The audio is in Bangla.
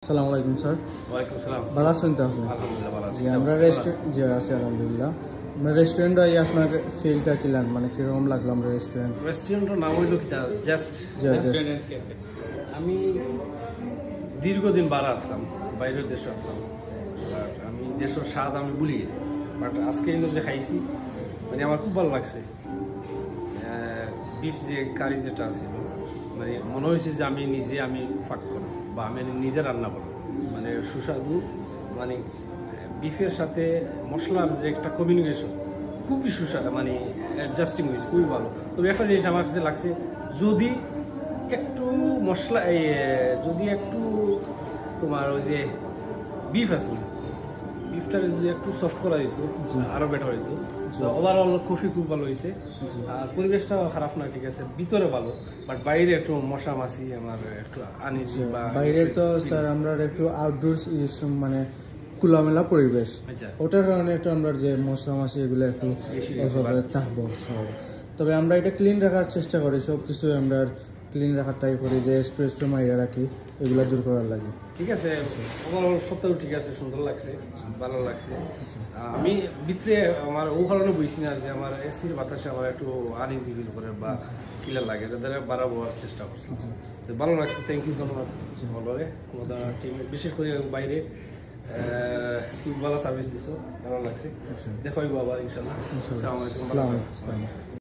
আসসালামু আলাইকুম স্যার। ওয়ালাইকুম আসসালাম। ভালো আছেন তো আপনি? আলহামদুলিল্লাহ ভালো আছি। জি আমরা রেস্টুরেন্ট জি আছি আলহামদুলিল্লাহ। আমরা রেস্টুরেন্টে আপনার ফিলটা কিলান মানে কিরকম লাগলো আমরা রেস্টুরেন্টের নাম হইল কি জাস্ট জাস্ট আমি দীর্ঘদিন বাড়া আসলাম, বাইরের দেশে আসলাম, বাট আমি দেশের স্বাদ আমি ভুলে গেছি। বাট আজকে এলো যে খাইছি, মানে আমার খুব ভালো লাগছে। বিফ যে কারি যেটা আছিল, মানে মনে হয়েছে যে আমি ফাঁক করো বা আমি নিজে রান্না করো, মানে সুস্বাদু। মানে বিফের সাথে মশলার যে একটা কমিউনিকেশন খুবই সুস্বাদু, মানে অ্যাডজাস্টিং হয়েছে, খুবই ভালো। তবে একটা জিনিস আমার কাছে লাগছে, যদি একটু মশলা যদি একটু তোমার ওই যে বিফ আছে, বিফটা যদি একটু সফট করা যেত আরো বেটার হইতো। ওভারঅল কফি খুব ভালো হয়েছে, আর পরিবেশটাও খারাপ না, ঠিক আছে, ভিতরে ভালো, বাট বাইরে একটু মশা মাছি আমার একটু আনইজি। বা বাইরের তো স্যার আমরা একটু আউটডোর মানে খোলামেলা পরিবেশ, ওটার কারণে একটু আমরা যে মশলা মাছি এগুলো একটু চাপবো। তবে আমরা এটা ক্লিন রাখার চেষ্টা করি, সব কিছু আমরা ক্লিন রাখার ট্রাই করি, যে স্প্রে মাইরা রাখি, এগুলো দূর করার লাগে। ঠিক আছে, ওভারঅল সবটাও ঠিক আছে, সুন্দর লাগছে, ভালো লাগছে। আমি ভিতরে আমার ও কারণে বুঝছি না যে আমার এসির বাতাসে আমার একটু আনইজি ফিল করে বা কিলার লাগে, এদের বাড়াবো চেষ্টা করছি। তো ভালো লাগছে, থ্যাংক ইউ, ধন্যবাদ। ভালোরে তোমাদের টিমে, বিশেষ করে বাইরে খুব ভালো সার্ভিস দিছো, ভালো লাগছে। দেখো বাবা, ইনশাল্লাহ। আসসালামু আলাইকুম।